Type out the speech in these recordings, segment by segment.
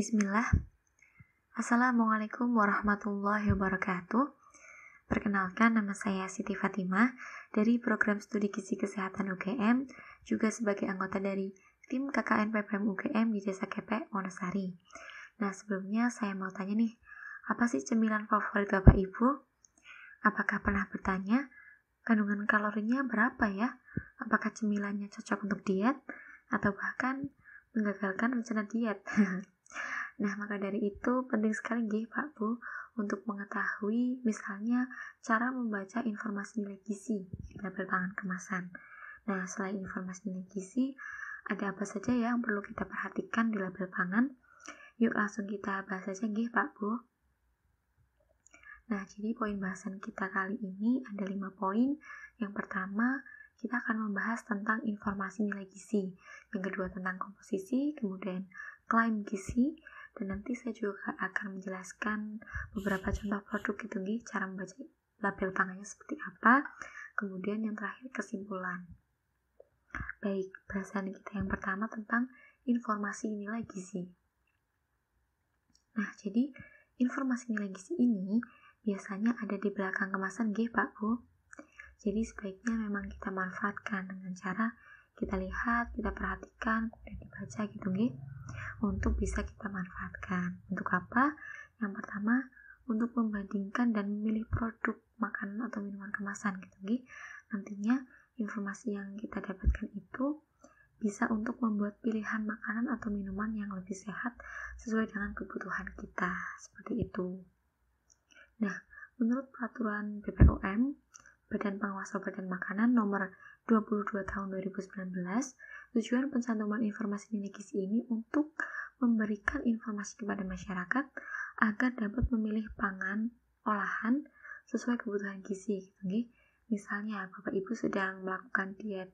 Bismillah. Assalamualaikum warahmatullahi wabarakatuh. Perkenalkan, nama saya Siti Fatimah dari Program Studi Gizi Kesehatan UGM, juga sebagai anggota dari tim KKN PPM UGM di Desa Kepek, Wonosari. Nah, sebelumnya saya mau tanya nih, apa sih cemilan favorit Bapak Ibu? Apakah pernah bertanya, kandungan kalorinya berapa ya? Apakah cemilannya cocok untuk diet? Atau bahkan menggagalkan rencana diet? Nah, maka dari itu penting sekali Pak Bu untuk mengetahui misalnya cara membaca informasi nilai gizi di label pangan kemasan. Nah, selain informasi nilai gizi, ada apa saja ya yang perlu kita perhatikan di label pangan? Yuk langsung kita bahas aja Pak Bu. Nah, jadi poin bahasan kita kali ini ada 5 poin. Yang pertama, kita akan membahas tentang informasi nilai gizi. Yang kedua tentang komposisi, kemudian klaim gizi, dan nanti saya juga akan menjelaskan beberapa contoh produk cara membaca label pangannya seperti apa. Kemudian yang terakhir kesimpulan. Baik, bahasan kita yang pertama tentang informasi nilai gizi. Nah, jadi informasi nilai gizi ini biasanya ada di belakang kemasan Pak Bu. Jadi sebaiknya memang kita manfaatkan dengan cara kita lihat, kita perhatikan, kemudian dibaca untuk bisa kita manfaatkan. Untuk apa? Yang pertama, untuk membandingkan dan memilih produk makanan atau minuman kemasan Nantinya informasi yang kita dapatkan itu bisa untuk membuat pilihan makanan atau minuman yang lebih sehat sesuai dengan kebutuhan kita, seperti itu. Nah, menurut peraturan BPOM, Badan Pengawas Obat dan Makanan nomor 22 tahun 2019, tujuan pencantuman informasi nilai gizi ini untuk memberikan informasi kepada masyarakat agar dapat memilih pangan olahan sesuai kebutuhan gizi. Misalnya Bapak Ibu sedang melakukan diet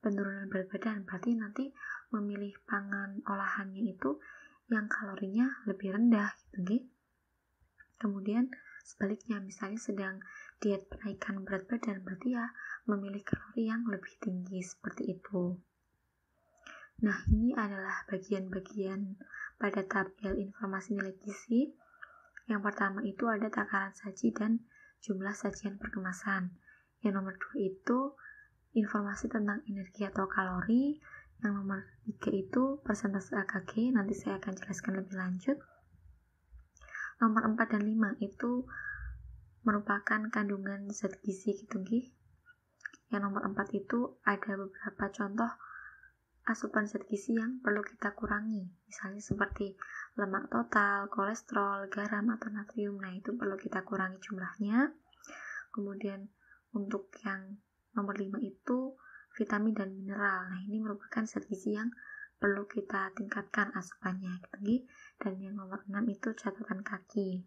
penurunan berat badan, berarti nanti memilih pangan olahannya itu yang kalorinya lebih rendah Kemudian sebaliknya, misalnya sedang diet penaikan berat badan, berarti ya memilih kalori yang lebih tinggi, seperti itu. Nah, ini adalah bagian-bagian pada tabel informasi nilai gizi. Yang pertama itu ada takaran saji dan jumlah sajian per kemasan. Yang nomor 2 itu informasi tentang energi atau kalori. Yang nomor 3 itu persentase AKG, nanti saya akan jelaskan lebih lanjut. Nomor 4 dan 5 itu merupakan kandungan zat gizi Yang nomor 4 itu ada beberapa contoh asupan zat gizi yang perlu kita kurangi, misalnya seperti lemak total, kolesterol, garam atau natrium. Nah, itu perlu kita kurangi jumlahnya. Kemudian untuk yang nomor 5 itu vitamin dan mineral. Nah, ini merupakan zat gizi yang perlu kita tingkatkan asupannya Dan yang nomor 6 itu catatan kaki.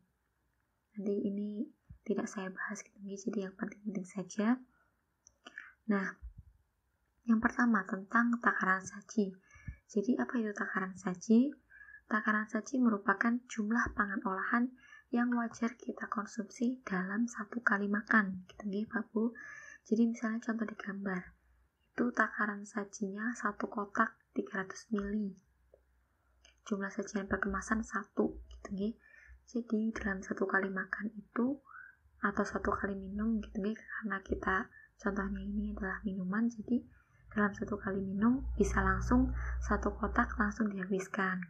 Nanti ini tidak saya bahas jadi yang penting-penting saja. Nah, yang pertama tentang takaran saji. Jadi apa itu takaran saji? Takaran saji merupakan jumlah pangan olahan yang wajar kita konsumsi dalam satu kali makan. Pak Bu. Jadi misalnya contoh di gambar. Itu takaran sajinya 1 kotak 300 ml. Jumlah sajian per kemasan 1 Jadi dalam satu kali makan itu atau satu kali minum karena kita contohnya ini adalah minuman, jadi dalam satu kali minum bisa langsung 1 kotak langsung dihabiskan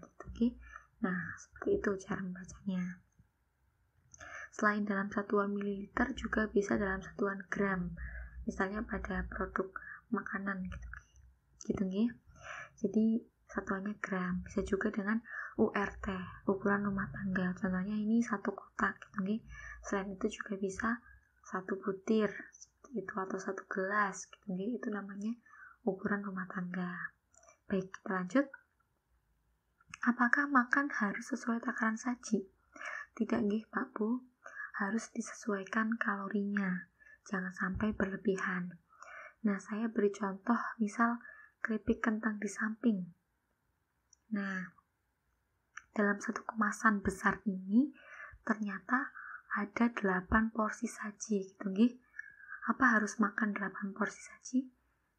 Nah, seperti itu cara membacanya. Selain dalam satuan mililiter juga bisa dalam satuan gram, misalnya pada produk makanan Jadi satuannya gram, bisa juga dengan URT, ukuran rumah tangga, contohnya ini 1 kotak Selain itu juga bisa 1 butir seperti itu atau 1 gelas itu namanya ukuran rumah tangga. Baik, kita lanjut. Apakah makan harus sesuai takaran saji? Tidak Pak Bu, harus disesuaikan kalorinya, jangan sampai berlebihan. Nah, saya beri contoh, misal keripik kentang di samping. Nah, dalam satu kemasan besar ini ternyata ada 8 porsi saji Apa harus makan 8 porsi saji?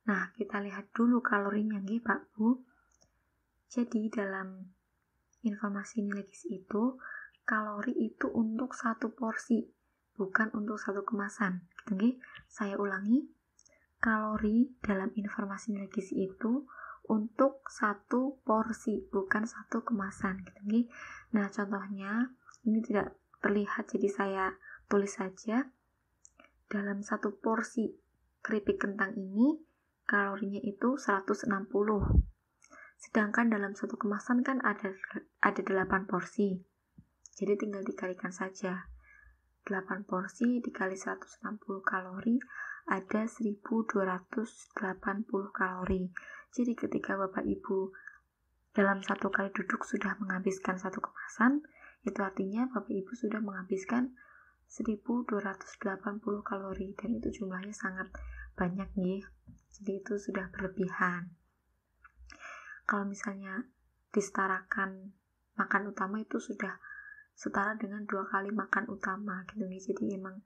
Nah, kita lihat dulu kalorinya Pak Bu. Jadi dalam informasi nilai gizi itu, kalori itu untuk satu porsi, bukan untuk satu kemasan. Gitu nggih. Saya ulangi, kalori dalam informasi nilai gizi itu untuk satu porsi, bukan satu kemasan. Gitu nggih. Nah, contohnya ini tidak terlihat, jadi saya tulis saja. Dalam satu porsi keripik kentang ini kalorinya itu 160. Sedangkan dalam satu kemasan kan ada 8 porsi. Jadi tinggal dikalikan saja. 8 porsi dikali 160 kalori ada 1280 kalori. Jadi ketika Bapak Ibu dalam satu kali duduk sudah menghabiskan satu kemasan, itu artinya Bapak Ibu sudah menghabiskan 1280 kalori, dan itu jumlahnya sangat banyak nih. Jadi itu sudah berlebihan. Kalau misalnya disetarakan makan utama itu sudah setara dengan 2 kali makan utama gitu nih. Jadi emang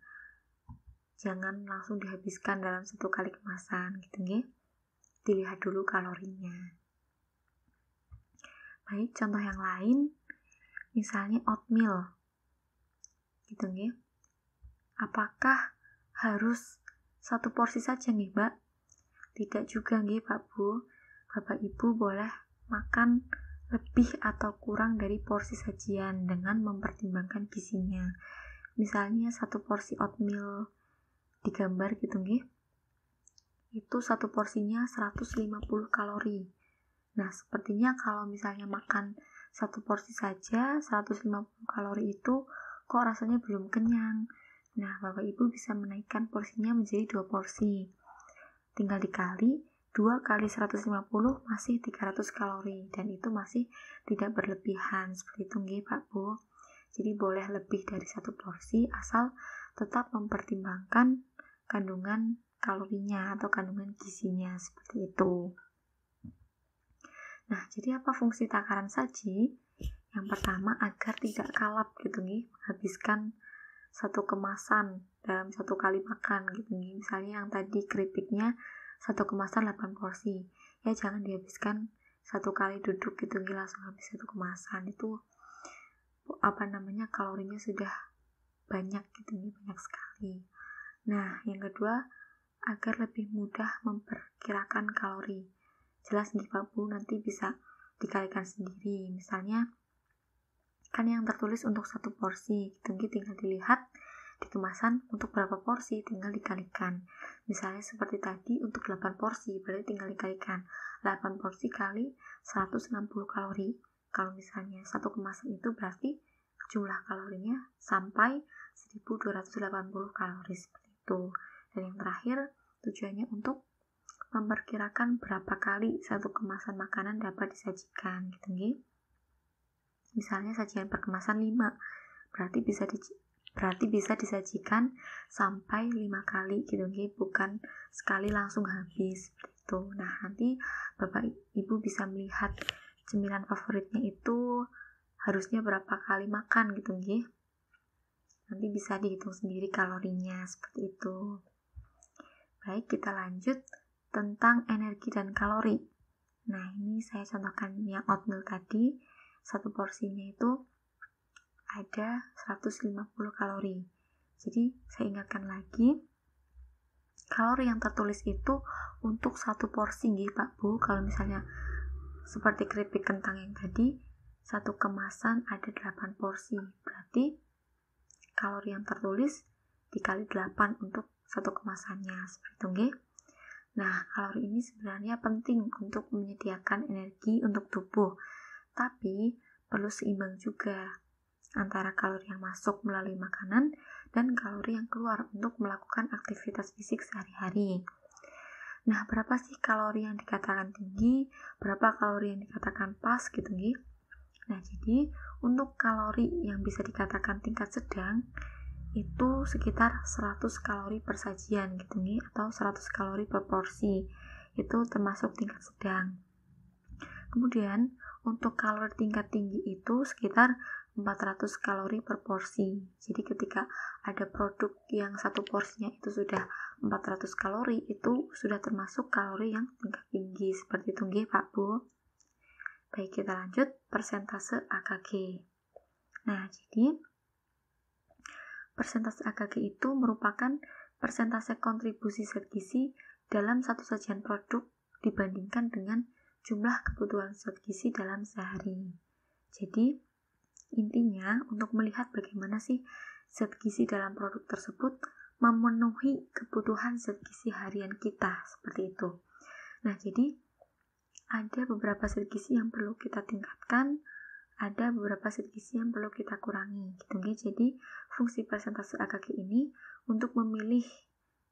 jangan langsung dihabiskan dalam satu kali kemasan gitu nih. Dilihat dulu kalorinya. Baik, contoh yang lain, misalnya oatmeal gitu nih. Apakah harus satu porsi saja nih, Mbak? Tidak juga nih, Pak Bu. Bapak Ibu boleh makan lebih atau kurang dari porsi sajian dengan mempertimbangkan gizinya. Misalnya satu porsi oatmeal digambar gitu nih. Itu satu porsinya 150 kalori. Nah, sepertinya kalau misalnya makan satu porsi saja 150 kalori itu kok rasanya belum kenyang. Nah, Bapak Ibu bisa menaikkan porsinya menjadi 2 porsi. Tinggal dikali 2 kali 150 masih 300 kalori, dan itu masih tidak berlebihan. Seperti itu nggih, Pak Bu. Jadi boleh lebih dari satu porsi asal tetap mempertimbangkan kandungan kalorinya atau kandungan gizinya, seperti itu. Nah, jadi apa fungsi takaran saji? Yang pertama, agar tidak kalap gitu nih, menghabiskan satu kemasan dalam satu kali makan gitu nih. Misalnya yang tadi keripiknya satu kemasan 8 porsi. Ya jangan dihabiskan satu kali duduk gitu nih langsung habis satu kemasan. Itu kalorinya sudah banyak gitu nih, banyak sekali. Nah, yang kedua, agar lebih mudah memperkirakan kalori. Jelas nih Pak Bu, nanti bisa dikalikan sendiri. Misalnya kan yang tertulis untuk satu porsi, tinggal dilihat di kemasan untuk berapa porsi, tinggal dikalikan. Misalnya seperti tadi untuk 8 porsi, berarti tinggal dikalikan 8 porsi kali 160 kalori. Kalau misalnya satu kemasan itu berarti jumlah kalorinya sampai 1280 kalori, seperti itu. Dan yang terakhir, tujuannya untuk memperkirakan berapa kali satu kemasan makanan dapat disajikan gitu nih. Misalnya sajian per kemasan 5, berarti bisa disajikan sampai 5 kali gitu nih, bukan sekali langsung habis seperti itu. Nah, nanti Bapak Ibu bisa melihat cemilan favoritnya itu harusnya berapa kali makan gitu nih. Nanti bisa dihitung sendiri kalorinya, seperti itu. Baik, kita lanjut tentang energi dan kalori. Nah, ini saya contohkan yang oatmeal tadi, satu porsinya itu ada 150 kalori. Jadi, saya ingatkan lagi, kalori yang tertulis itu untuk satu porsi nggih Pak Bu. Kalau misalnya seperti keripik kentang yang tadi, satu kemasan ada 8 porsi. Berarti kalori yang tertulis dikali 8 untuk satu kemasannya, seperti itu nggih. Nah, kalori ini sebenarnya penting untuk menyediakan energi untuk tubuh, tapi perlu seimbang juga antara kalori yang masuk melalui makanan dan kalori yang keluar untuk melakukan aktivitas fisik sehari-hari. Nah, berapa sih kalori yang dikatakan tinggi, berapa kalori yang dikatakan pas gitu nih. Nah, jadi untuk kalori yang bisa dikatakan tingkat sedang itu sekitar 100 kalori per sajian gitu nih, atau 100 kalori per porsi. Itu termasuk tingkat sedang. Kemudian untuk kalori tingkat tinggi itu sekitar 400 kalori per porsi. Jadi ketika ada produk yang satu porsinya itu sudah 400 kalori, itu sudah termasuk kalori yang tingkat tinggi. Seperti itu nggih Pak Bu. Baik, kita lanjut persentase AKG. Nah, jadi persentase AKG itu merupakan persentase kontribusi zat gizi dalam satu sajian produk dibandingkan dengan jumlah kebutuhan zat gizi dalam sehari. Jadi, intinya untuk melihat bagaimana sih zat gizi dalam produk tersebut memenuhi kebutuhan zat gizi harian kita, seperti itu. Nah, jadi ada beberapa zat gizi yang perlu kita tingkatkan, ada beberapa zat gizi yang perlu kita kurangi, gitu. Jadi fungsi persentase AKG ini untuk memilih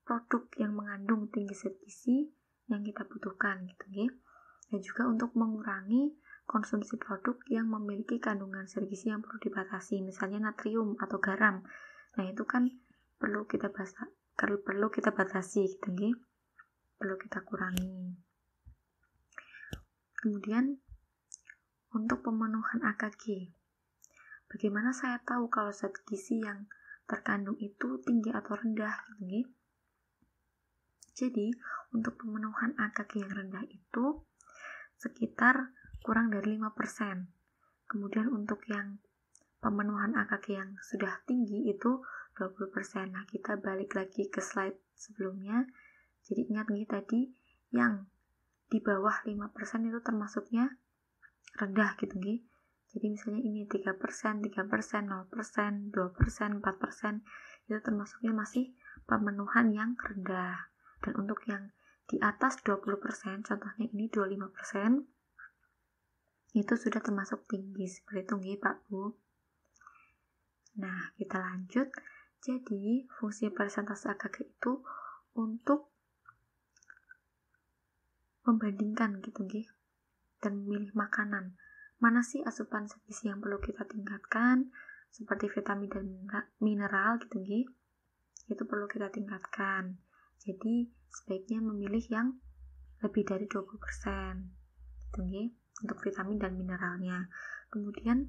produk yang mengandung tinggi zat gizi yang kita butuhkan, gitu. Dan juga untuk mengurangi konsumsi produk yang memiliki kandungan zat gizi yang perlu dibatasi, misalnya natrium atau garam. Nah, itu kan perlu kita batasi, gitu. Perlu kita kurangi. Kemudian untuk pemenuhan AKG, bagaimana saya tahu kalau zat gizi yang terkandung itu tinggi atau rendah, gitu. Jadi untuk pemenuhan AKG yang rendah itu sekitar kurang dari 5%. Kemudian untuk yang pemenuhan AKG yang sudah tinggi itu 20%. Nah, kita balik lagi ke slide sebelumnya. Jadi ingat tadi yang di bawah 5% itu termasuknya rendah, gitu. Jadi misalnya ini 3%, 0%, 2%, 4% itu termasuknya masih pemenuhan yang rendah. Dan untuk yang di atas 20%, contohnya ini 25%, itu sudah termasuk tinggi, seperti itu Pak Bu. Nah, kita lanjut. Jadi fungsi persentase AKG itu untuk membandingkan, gitu, dan memilih makanan. Mana sih asupan zat gizi yang perlu kita tingkatkan, seperti vitamin dan mineral, gitu, itu perlu kita tingkatkan. Jadi sebaiknya memilih yang lebih dari 20%, gitu, untuk vitamin dan mineralnya. Kemudian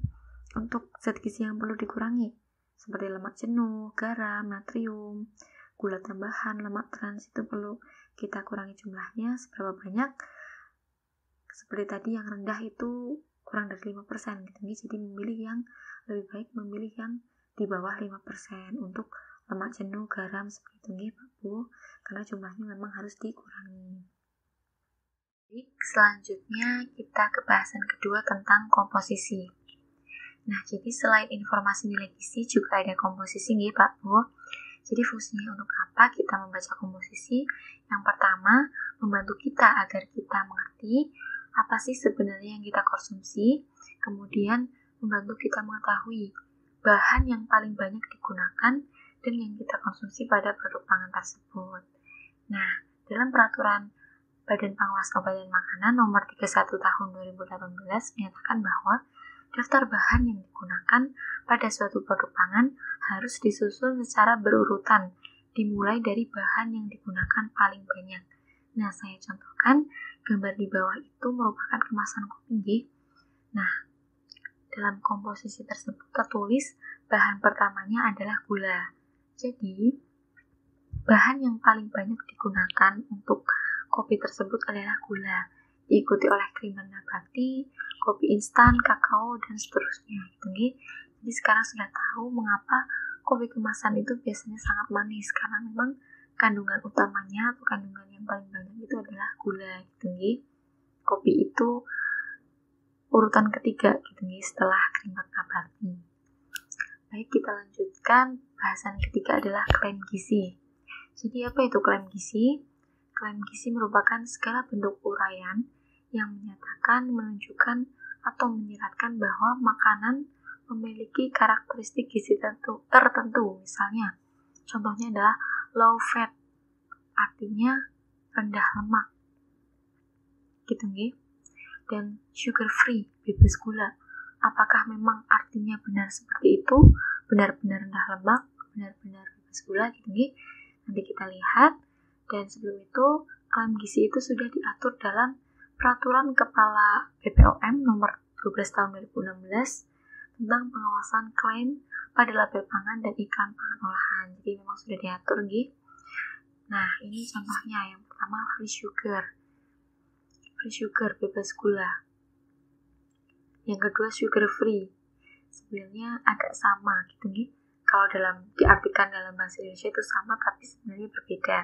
untuk zat gizi yang perlu dikurangi, seperti lemak jenuh, garam, natrium, gula tambahan, lemak trans, itu perlu kita kurangi jumlahnya seberapa banyak. Seperti tadi yang rendah itu kurang dari 5%, gitu. Jadi lebih baik memilih yang di bawah 5% untuk lemak jenuh, garam, seperti itu Pak Bu, karena jumlahnya memang harus dikurangi. Baik, selanjutnya kita ke bahasan kedua tentang komposisi. Nah, jadi selain informasi nilai gizi juga ada komposisi Pak Bu. Jadi fungsinya untuk apa kita membaca komposisi? Yang pertama, membantu kita agar kita mengerti apa sih sebenarnya yang kita konsumsi. Kemudian membantu kita mengetahui bahan yang paling banyak digunakan dan yang kita konsumsi pada produk pangan tersebut. Nah, dalam peraturan Badan Pengawas Obat dan Makanan nomor 31 tahun 2018 menyatakan bahwa daftar bahan yang digunakan pada suatu produk pangan harus disusun secara berurutan, dimulai dari bahan yang digunakan paling banyak. Nah, saya contohkan, gambar di bawah itu merupakan kemasan kopi. Nah, dalam komposisi tersebut tertulis bahan pertamanya adalah gula. Jadi, bahan yang paling banyak digunakan untuk kopi tersebut adalah gula, diikuti oleh kiriman nabati, kopi instan, kakao, dan seterusnya. Jadi sekarang sudah tahu mengapa kopi kemasan itu biasanya sangat manis, karena memang kandungan utamanya atau kandungan yang paling banyak itu adalah gula, gitu. Kopi itu urutan ketiga, gitu, setelah kiriman nabati. Baik, kita lanjutkan. Bahasan ketiga adalah klaim gizi. Jadi apa itu klaim gizi? Klaim gizi merupakan segala bentuk uraian yang menyatakan, menunjukkan, atau menyiratkan bahwa makanan memiliki karakteristik gizi tertentu. Misalnya, contohnya adalah low fat, artinya rendah lemak, gitu. Dan sugar free, bebas gula. Apakah memang artinya benar seperti itu? Benar-benar rendah lemak, benar-benar bebas gula, gitu. Nanti kita lihat. Dan sebelum itu, klaim gizi itu sudah diatur dalam Peraturan Kepala BPOM nomor 12 tahun 2016 tentang pengawasan klaim pada label pangan dan iklan pangan olahan. Jadi memang sudah diatur, Nah, ini contohnya. Yang pertama, free sugar, bebas gula. yang kedua sugar free. Sebenarnya agak sama gitu nih. Kalau diartikan dalam bahasa Indonesia itu sama, tapi sebenarnya berbeda.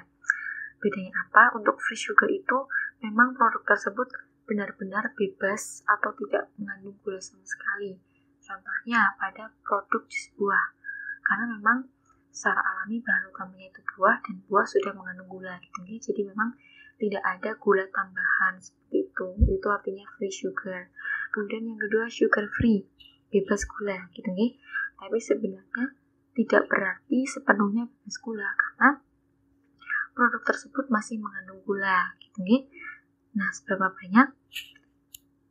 Bedanya apa? Untuk free sugar itu memang produk tersebut benar-benar bebas atau tidak mengandung gula sama sekali. Contohnya pada produk jus buah. Karena memang secara alami bahan utamanya itu buah, dan buah sudah mengandung gula gitu nih. Jadi memang tidak ada gula tambahan seperti itu. Itu artinya free sugar. Kemudian yang kedua sugar free, bebas gula gitu nih. Tapi sebenarnya tidak berarti sepenuhnya bebas gula, karena produk tersebut masih mengandung gula gitu nih. Nah, seberapa banyak?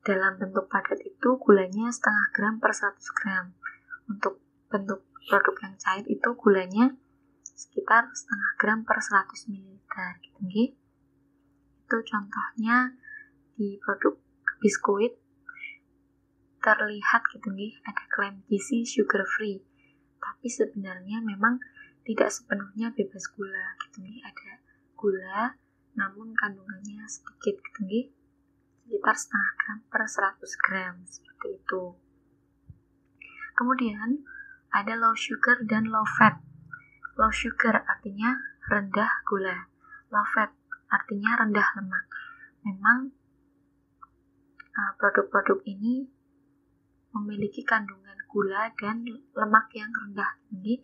Dalam bentuk padat itu gulanya setengah gram per 100 gram. Untuk bentuk produk yang cair itu gulanya sekitar setengah gram per 100 ml gitu nih. Itu contohnya di produk biskuit terlihat gitu nih, ada klaim gizi sugar free. Tapi sebenarnya memang tidak sepenuhnya bebas gula gitu nih. Ada gula namun kandungannya sedikit gitu nih, sekitar setengah gram per 100 gram seperti itu. Kemudian ada low sugar dan low fat. Low sugar artinya rendah gula, low fat artinya rendah lemak. Memang produk-produk ini memiliki kandungan gula dan lemak yang rendah. Jadi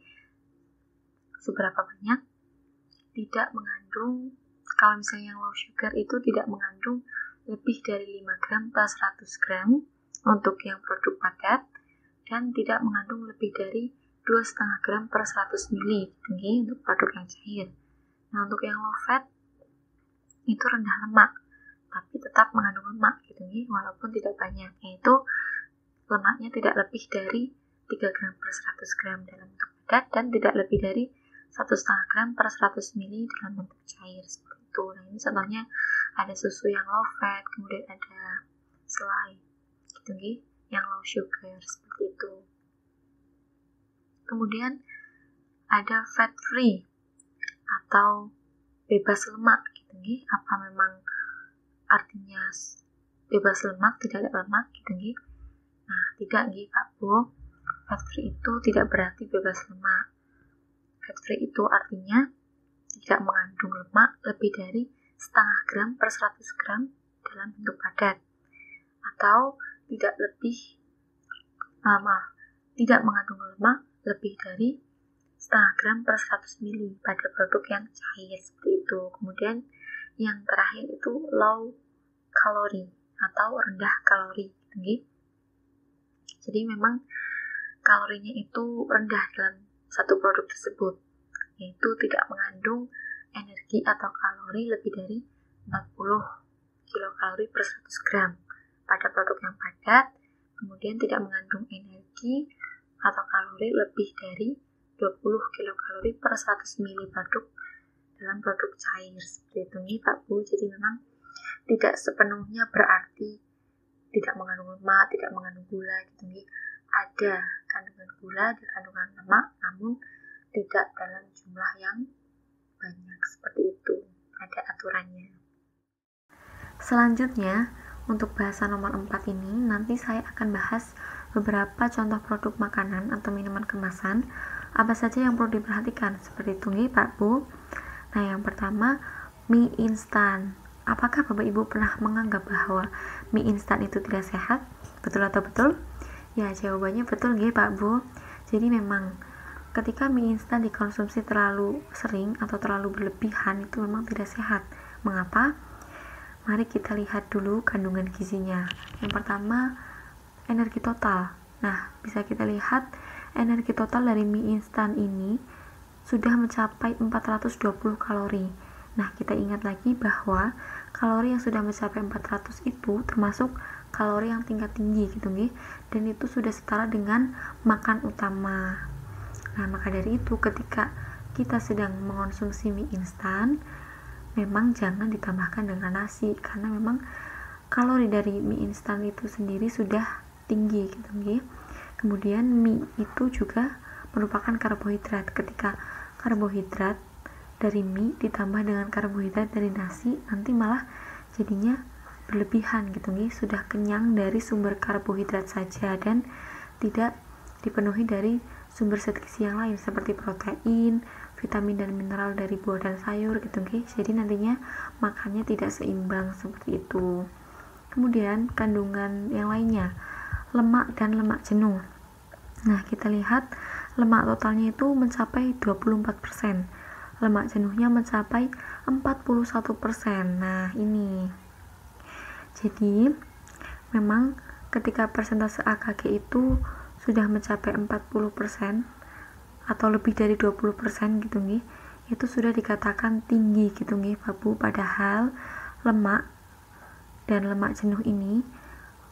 seberapa banyak? Tidak mengandung, kalau misalnya yang low sugar itu tidak mengandung lebih dari 5 gram per 100 gram untuk yang produk padat, dan tidak mengandung lebih dari 2,5 gram per 100 ml untuk produk yang cair. Nah, untuk yang low fat itu rendah lemak, tapi tetap mengandung lemak gitu nih, walaupun tidak banyak, yaitu lemaknya tidak lebih dari 3 gram per 100 gram dalam bentuk padat, dan tidak lebih dari 1,5 gram per 100 ml dalam bentuk cair seperti itu. Nah, ini contohnya ada susu yang low fat, kemudian ada selai gitu nih, yang low sugar seperti itu. Kemudian ada fat free atau bebas lemak gitu nih. Apa memang artinya bebas lemak, tidak ada lemak gitu nih? Nah, tidak nih Pak Bu. Fat free itu tidak berarti bebas lemak. Fat free itu artinya tidak mengandung lemak lebih dari setengah gram per 100 gram dalam bentuk padat, atau tidak mengandung lemak lebih dari setengah gram per 100 ml pada produk yang cair seperti itu. Kemudian yang terakhir itu low kalori atau rendah kalori tinggi. Jadi memang kalorinya itu rendah dalam satu produk tersebut, yaitu tidak mengandung energi atau kalori lebih dari 40 kilokalori per 100 gram pada produk yang padat. Kemudian tidak mengandung energi atau kalori lebih dari 20 kilokalori per 100 ml produk dalam produk cair seperti itu nih Pak Bu. Jadi memang tidak sepenuhnya berarti tidak mengandung lemak, tidak mengandung gula gitu nih. Ada kandungan gula, ada kandungan lemak, namun tidak dalam jumlah yang banyak seperti itu. Ada aturannya. Selanjutnya, untuk bahasan nomor 4 ini, nanti saya akan bahas beberapa contoh produk makanan atau minuman kemasan, apa saja yang perlu diperhatikan, seperti itu nih Pak Bu. Nah, yang pertama, mie instan. Apakah Bapak Ibu pernah menganggap bahwa mie instan itu tidak sehat? Betul atau betul? Ya, jawabannya betul nih Pak Bu. Jadi memang ketika mie instan dikonsumsi terlalu sering atau terlalu berlebihan, itu memang tidak sehat. Mengapa? Mari kita lihat dulu kandungan gizinya. Yang pertama, energi total. Nah, bisa kita lihat energi total dari mie instan ini sudah mencapai 420 kalori. Nah, kita ingat lagi bahwa kalori yang sudah mencapai 400 itu termasuk kalori yang tingkat tinggi gitu nih, dan itu sudah setara dengan makan utama. Nah, maka dari itu ketika kita sedang mengonsumsi mie instan, memang jangan ditambahkan dengan nasi, karena memang kalori dari mie instan itu sendiri sudah tinggi gitu nih. Kemudian mie itu juga merupakan karbohidrat. Ketika karbohidrat dari mie ditambah dengan karbohidrat dari nasi, nanti malah jadinya berlebihan gitu nggih, sudah kenyang dari sumber karbohidrat saja dan tidak dipenuhi dari sumber zat gizi yang lain seperti protein, vitamin dan mineral dari buah dan sayur gitu nggih. Jadi nantinya makannya tidak seimbang seperti itu. Kemudian kandungan yang lainnya, lemak dan lemak jenuh. Nah, kita lihat lemak totalnya itu mencapai 24%. Lemak jenuhnya mencapai 41%. Nah, ini. Jadi, memang ketika persentase AKG itu sudah mencapai 40% atau lebih dari 20% gitu nih, itu sudah dikatakan tinggi gitu nih, Babu. Padahal lemak dan lemak jenuh ini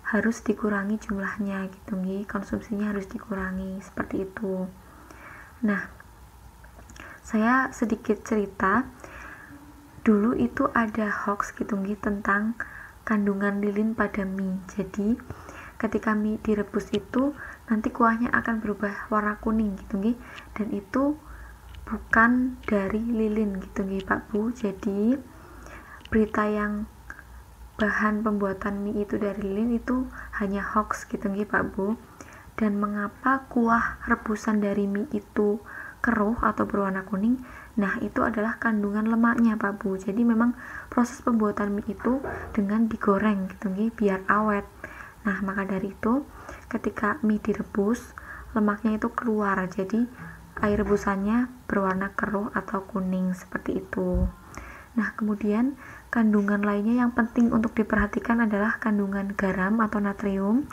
harus dikurangi jumlahnya gitu nih, konsumsinya harus dikurangi seperti itu. Nah, saya sedikit cerita. Dulu itu ada hoax gitu nih tentang kandungan lilin pada mie. Jadi ketika mie direbus itu nanti kuahnya akan berubah warna kuning gitu nggih, dan itu bukan dari lilin gitu nggih Pak Bu. Jadi berita yang bahan pembuatan mie itu dari lilin itu hanya hoax gitu nggih Pak Bu. Dan mengapa kuah rebusan dari mie itu keruh atau berwarna kuning? Nah, itu adalah kandungan lemaknya Pak Bu. Jadi memang proses pembuatan mie itu dengan digoreng gitu nggih, biar awet. Nah, maka dari itu ketika mie direbus, lemaknya itu keluar. Jadi air rebusannya berwarna keruh atau kuning seperti itu. Nah, kemudian kandungan lainnya yang penting untuk diperhatikan adalah kandungan garam atau natrium.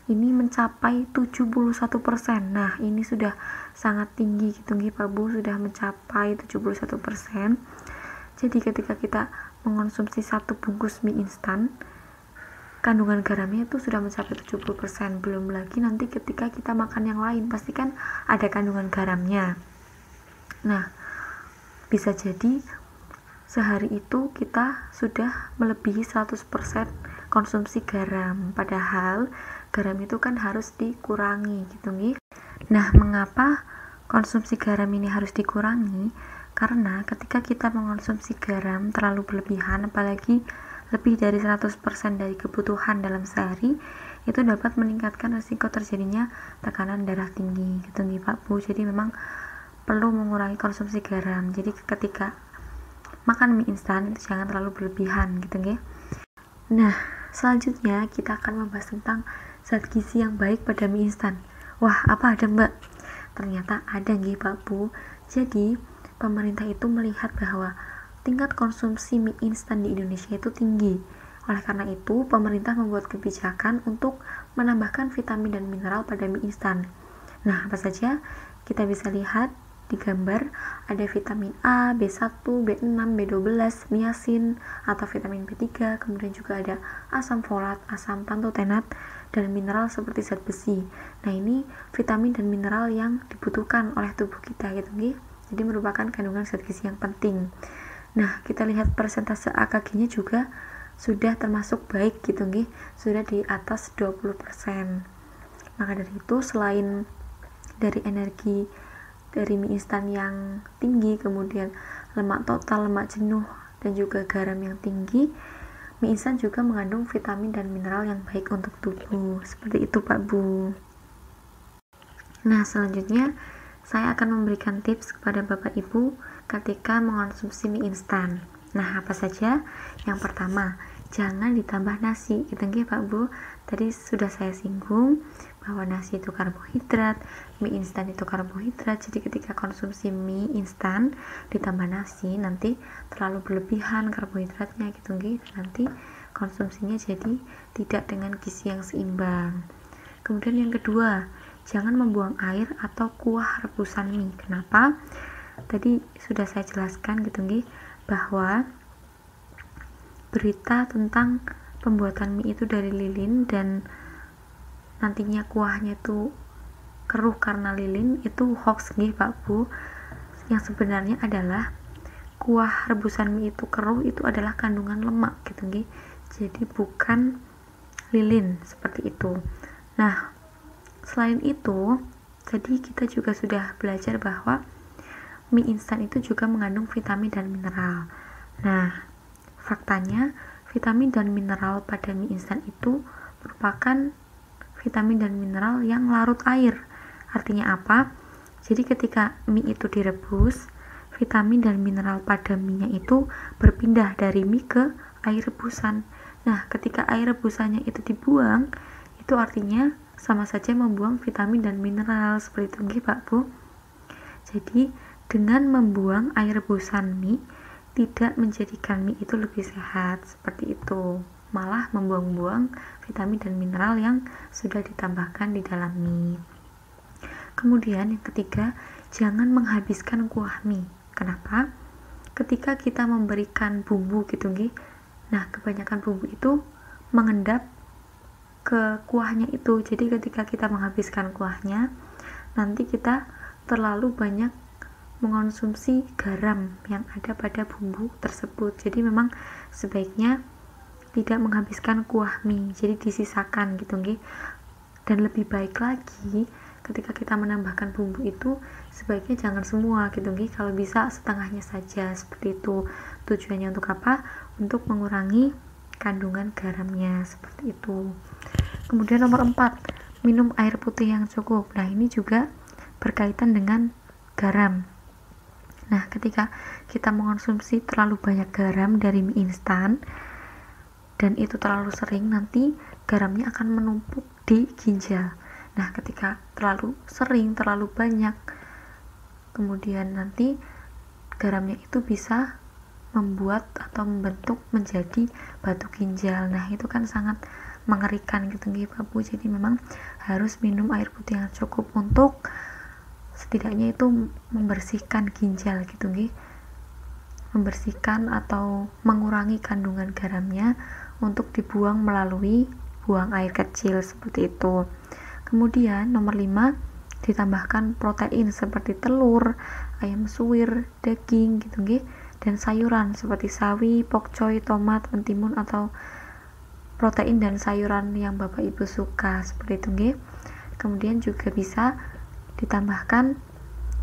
Ini mencapai 71%. Nah, ini sudah sangat tinggi gitu nih Pak Bu, sudah mencapai 71%. Jadi ketika kita mengonsumsi satu bungkus mie instan, kandungan garamnya itu sudah mencapai 70%. Belum lagi nanti ketika kita makan yang lain, pasti kan ada kandungan garamnya. Nah, bisa jadi sehari itu kita sudah melebihi 100% konsumsi garam, padahal garam itu kan harus dikurangi gitu nih. Nah, mengapa konsumsi garam ini harus dikurangi? Karena ketika kita mengonsumsi garam terlalu berlebihan, apalagi lebih dari 100% dari kebutuhan dalam sehari, itu dapat meningkatkan risiko terjadinya tekanan darah tinggi gitu nih Pak Bu. Jadi memang perlu mengurangi konsumsi garam. Jadi ketika makan mie instan itu jangan terlalu berlebihan gitu nggih. Nah, selanjutnya kita akan membahas tentang zat gizi yang baik pada mie instan. Wah, apa ada Mbak? Ternyata ada nggih Pak Bu. Jadi, pemerintah itu melihat bahwa tingkat konsumsi mie instan di Indonesia itu tinggi. Oleh karena itu, pemerintah membuat kebijakan untuk menambahkan vitamin dan mineral pada mie instan. Nah, apa saja? Kita bisa lihat di gambar, ada vitamin A, B1, B6, B12, niacin atau vitamin B3, kemudian juga ada asam folat, asam pantotenat, dan mineral seperti zat besi. Nah, ini vitamin dan mineral yang dibutuhkan oleh tubuh kita gitu nih. Jadi merupakan kandungan zat gizi yang penting. Nah, kita lihat persentase AKG-nya juga sudah termasuk baik gitu nih, sudah di atas 20%. Maka dari itu, selain dari energi dari mie instan yang tinggi, kemudian lemak total, lemak jenuh, dan juga garam yang tinggi, mie instan juga mengandung vitamin dan mineral yang baik untuk tubuh. Seperti itu Pak Bu. Nah, selanjutnya saya akan memberikan tips kepada Bapak Ibu ketika mengonsumsi mie instan. Nah, apa saja? Yang pertama, jangan ditambah nasi gitu nggih Pak Bu. Tadi sudah saya singgung bahwa nasi itu karbohidrat, mie instan itu karbohidrat. Jadi ketika konsumsi mie instan ditambah nasi, nanti terlalu berlebihan karbohidratnya gitu nggih. Nanti konsumsinya jadi tidak dengan gizi yang seimbang. Kemudian yang kedua, jangan membuang air atau kuah rebusan mie. Kenapa? Tadi sudah saya jelaskan gitu nggih, bahwa berita tentang pembuatan mie itu dari lilin dan nantinya kuahnya itu keruh karena lilin, itu hoax nggih Pak Bu. Yang sebenarnya adalah kuah rebusan mie itu keruh itu adalah kandungan lemak gitu nggih. Jadi bukan lilin seperti itu. Nah, selain itu, tadi kita juga sudah belajar bahwa mie instan itu juga mengandung vitamin dan mineral. Nah, faktanya vitamin dan mineral pada mie instan itu merupakan vitamin dan mineral yang larut air. Artinya apa? Jadi ketika mie itu direbus, vitamin dan mineral pada mie-nya itu berpindah dari mie ke air rebusan. Nah, ketika air rebusannya itu dibuang, itu artinya sama saja membuang vitamin dan mineral. Seperti itu nggih, Pak Bu. Jadi, dengan membuang air rebusan mie tidak menjadikan mie itu lebih sehat, seperti itu. Malah membuang-buang vitamin dan mineral yang sudah ditambahkan di dalam mie. Kemudian yang ketiga, jangan menghabiskan kuah mie. Kenapa? Ketika kita memberikan bumbu gitu nggih. Nah, kebanyakan bumbu itu mengendap ke kuahnya itu. Jadi ketika kita menghabiskan kuahnya, nanti kita terlalu banyak mengonsumsi garam yang ada pada bumbu tersebut. Jadi memang sebaiknya tidak menghabiskan kuah mie, jadi disisakan gitu nggih. Dan lebih baik lagi ketika kita menambahkan bumbu itu sebaiknya jangan semua gitu nggih, kalau bisa setengahnya saja, seperti itu. Tujuannya untuk apa? Untuk mengurangi kandungan garamnya, seperti itu. Kemudian nomor 4, minum air putih yang cukup. Nah, ini juga berkaitan dengan garam. Nah, ketika kita mengonsumsi terlalu banyak garam dari mie instan dan itu terlalu sering, nanti garamnya akan menumpuk di ginjal. Nah, ketika terlalu sering, terlalu banyak, kemudian nanti garamnya itu bisa membuat atau membentuk menjadi batu ginjal. Nah, itu kan sangat mengerikan gitu nggih, Pak Bu. Jadi memang harus minum air putih yang cukup untuk setidaknya itu membersihkan ginjal gitu nggih. Membersihkan atau mengurangi kandungan garamnya untuk dibuang melalui buang air kecil, seperti itu. Kemudian nomor 5, ditambahkan protein seperti telur, ayam suwir, daging gitu nggih, dan sayuran seperti sawi, pokcoy, tomat, mentimun atau protein dan sayuran yang Bapak Ibu suka, seperti itu nggih. Kemudian juga bisa ditambahkan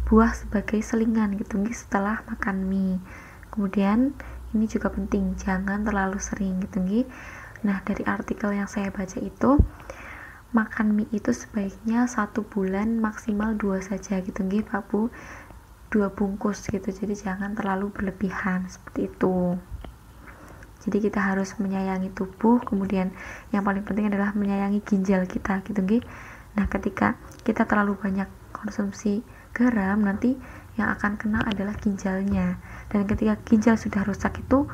buah sebagai selingan gitu nggih setelah makan mie. Kemudian ini juga penting, jangan terlalu sering gitu nggih. Nah, dari artikel yang saya baca itu makan mie itu sebaiknya 1 bulan maksimal 2 saja gitu nggih, Pak Bu. 2 bungkus gitu, jadi jangan terlalu berlebihan, seperti itu. Jadi kita harus menyayangi tubuh, kemudian yang paling penting adalah menyayangi ginjal kita gitu nggih. Nah, ketika kita terlalu banyak konsumsi garam, nanti yang akan kena adalah ginjalnya. Dan ketika ginjal sudah rusak itu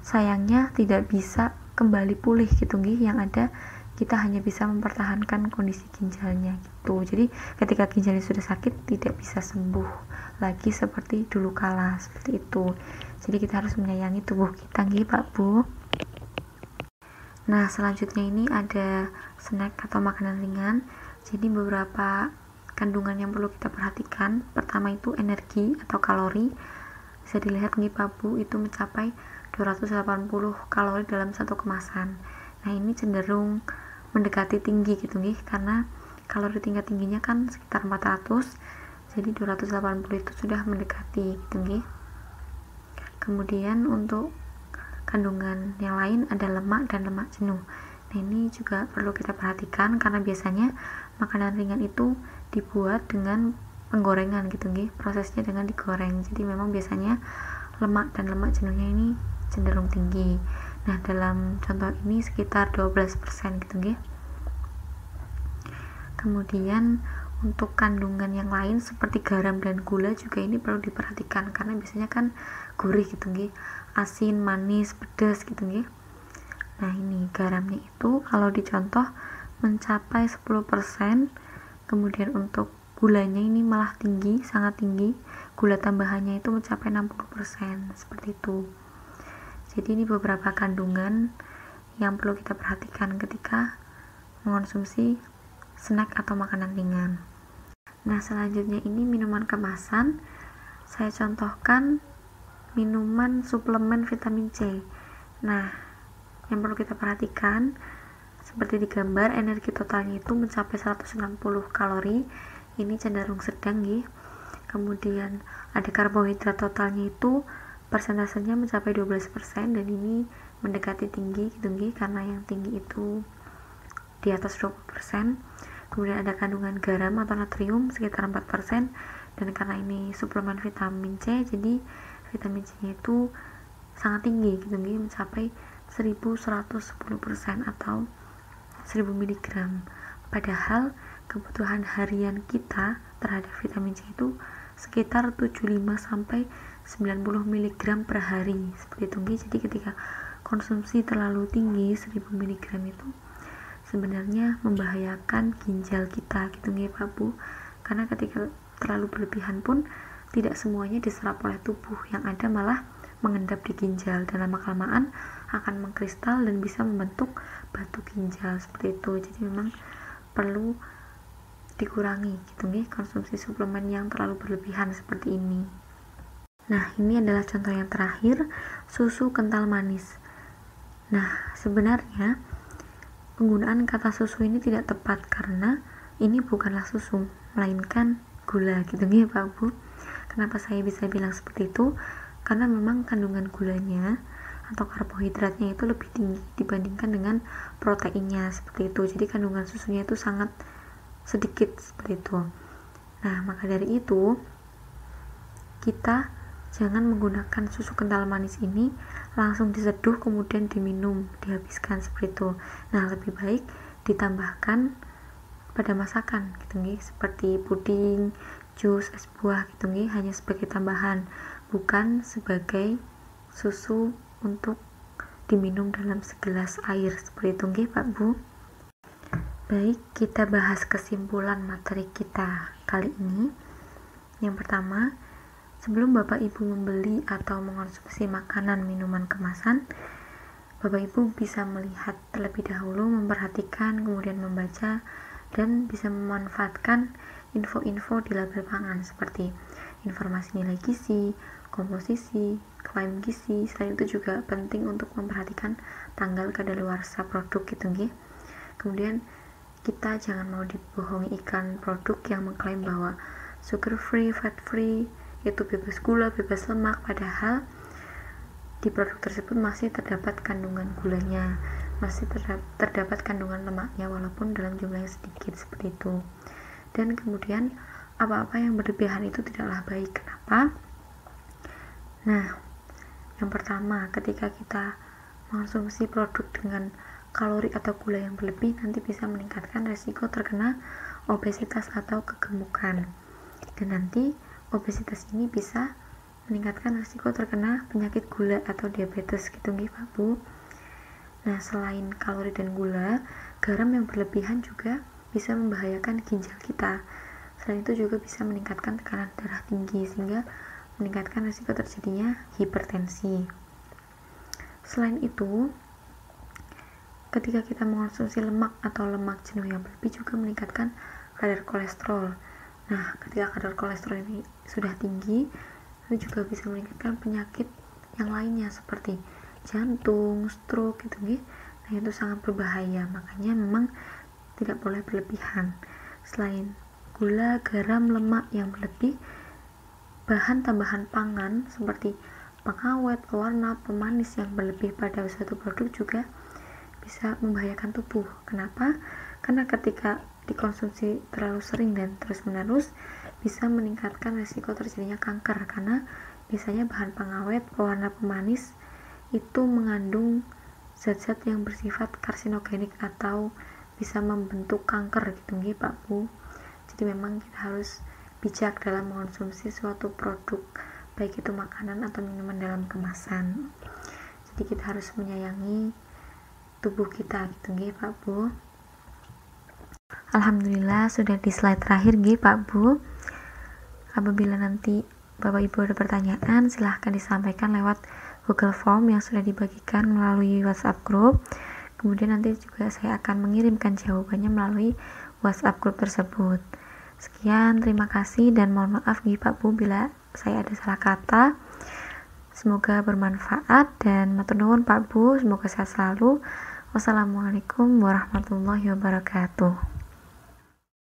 sayangnya tidak bisa kembali pulih gitu nggih. Yang ada kita hanya bisa mempertahankan kondisi ginjalnya gitu. Jadi ketika ginjalnya sudah sakit tidak bisa sembuh lagi seperti dulu kala, seperti itu. Jadi kita harus menyayangi tubuh kita nggih, Pak Bu. Nah, selanjutnya ini ada snack atau makanan ringan. Jadi beberapa kandungan yang perlu kita perhatikan. Pertama itu energi atau kalori. Bisa dilihat nih, Pak Bu, itu mencapai 280 kalori dalam satu kemasan. Nah, ini cenderung mendekati tinggi gitu nih, karena kalori tingkat tingginya kan sekitar 400, jadi 280 itu sudah mendekati gitu nih. Kemudian untuk kandungan yang lain ada lemak dan lemak jenuh. Nah, ini juga perlu kita perhatikan karena biasanya makanan ringan itu dibuat dengan penggorengan gitu nih, prosesnya dengan digoreng. Jadi memang biasanya lemak dan lemak jenuhnya ini cenderung tinggi. Nah, dalam contoh ini sekitar 12% gitu nggih. Kemudian untuk kandungan yang lain seperti garam dan gula juga ini perlu diperhatikan karena biasanya kan gurih gitu nggih, asin, manis, pedas gitu nggih. Nah, ini garamnya itu kalau dicontoh mencapai 10%, kemudian untuk gulanya ini malah tinggi, sangat tinggi. Gula tambahannya itu mencapai 60%, seperti itu. Jadi ini beberapa kandungan yang perlu kita perhatikan ketika mengonsumsi snack atau makanan ringan. Nah, selanjutnya ini minuman kemasan. Saya contohkan minuman suplemen vitamin C. Nah, yang perlu kita perhatikan seperti di gambar, energi totalnya itu mencapai 160 kalori. Ini cenderung sedang ya. Kemudian ada karbohidrat totalnya itu persentasenya mencapai 12% dan ini mendekati tinggi gitu nggih, karena yang tinggi itu di atas 20%. Kemudian ada kandungan garam atau natrium sekitar 4%, dan karena ini suplemen vitamin C, jadi vitamin C-nya itu sangat tinggi gitu nggih, mencapai 1110% atau 1000 mg. Padahal kebutuhan harian kita terhadap vitamin C itu sekitar 75 sampai 90 mg per hari, seperti itu nggih. Jadi ketika konsumsi terlalu tinggi 1000 mg itu sebenarnya membahayakan ginjal kita gitu nggih Pak Bu, karena ketika terlalu berlebihan pun tidak semuanya diserap oleh tubuh, yang ada malah mengendap di ginjal dan lama-kelamaan akan mengkristal dan bisa membentuk batu ginjal seperti itu. Jadi memang perlu dikurangi gitu nih konsumsi suplemen yang terlalu berlebihan seperti ini. Nah, ini adalah contoh yang terakhir, susu kental manis. Nah, sebenarnya penggunaan kata susu ini tidak tepat karena ini bukanlah susu, melainkan gula gitu nih Pak Bu. Kenapa saya bisa bilang seperti itu? Karena memang kandungan gulanya atau karbohidratnya itu lebih tinggi dibandingkan dengan proteinnya seperti itu. Jadi kandungan susunya itu sangat sedikit seperti itu. Nah, maka dari itu kita jangan menggunakan susu kental manis ini langsung diseduh kemudian diminum, dihabiskan seperti itu. Nah, lebih baik ditambahkan pada masakan gitu nih, seperti puding, jus, es buah gitu nih, hanya sebagai tambahan, bukan sebagai susu untuk diminum dalam segelas air seperti itu nggih Pak Bu. Baik, kita bahas kesimpulan materi kita kali ini. Yang pertama, sebelum Bapak Ibu membeli atau mengonsumsi makanan minuman kemasan, Bapak Ibu bisa melihat terlebih dahulu, memperhatikan, kemudian membaca, dan bisa memanfaatkan info-info di label pangan seperti informasi nilai gizi, komposisi, klaim gizi. Selain itu juga penting untuk memperhatikan tanggal kadaluarsa produk gitu nggih. Kemudian kita jangan mau dibohongi iklan produk yang mengklaim bahwa sugar free, fat free, itu bebas gula, bebas lemak, padahal di produk tersebut masih terdapat kandungan gulanya, masih terdapat kandungan lemaknya walaupun dalam jumlah yang sedikit seperti itu. Dan kemudian apa-apa yang berlebihan itu tidaklah baik. Kenapa? Nah, yang pertama, ketika kita mengonsumsi produk dengan kalori atau gula yang berlebih, nanti bisa meningkatkan resiko terkena obesitas atau kegemukan. Dan nanti obesitas ini bisa meningkatkan resiko terkena penyakit gula atau diabetes gitu nih Pak Bu. Nah, selain kalori dan gula, garam yang berlebihan juga bisa membahayakan ginjal kita. Selain itu juga bisa meningkatkan tekanan darah tinggi sehingga meningkatkan risiko terjadinya hipertensi. Selain itu, ketika kita mengonsumsi lemak atau lemak jenuh yang berlebih juga meningkatkan kadar kolesterol. Nah, ketika kadar kolesterol ini sudah tinggi, itu juga bisa meningkatkan penyakit yang lainnya seperti jantung, stroke gitu nih. Nah, itu sangat berbahaya. Makanya memang tidak boleh berlebihan. Selain gula, garam, lemak yang berlebih, bahan tambahan pangan seperti pengawet, pewarna, pemanis yang berlebih pada suatu produk juga bisa membahayakan tubuh. Kenapa? Karena ketika dikonsumsi terlalu sering dan terus-menerus bisa meningkatkan risiko terjadinya kanker, karena biasanya bahan pengawet, pewarna, pemanis itu mengandung zat-zat yang bersifat karsinogenik atau bisa membentuk kanker gitu nggih Pak Bu. Jadi memang kita harus bijak dalam mengonsumsi suatu produk, baik itu makanan atau minuman dalam kemasan. Jadi kita harus menyayangi tubuh kita gitu nggih Pak Bu. Alhamdulillah sudah di slide terakhir nggih Pak Bu. Apabila nanti Bapak Ibu ada pertanyaan, silahkan disampaikan lewat Google Form yang sudah dibagikan melalui WhatsApp group. Kemudian nanti juga saya akan mengirimkan jawabannya melalui WhatsApp group tersebut. Sekian, terima kasih dan mohon maaf nggih Pak Bu bila saya ada salah kata. Semoga bermanfaat dan matur nuwun Pak Bu, semoga sehat selalu. Wassalamualaikum warahmatullahi wabarakatuh.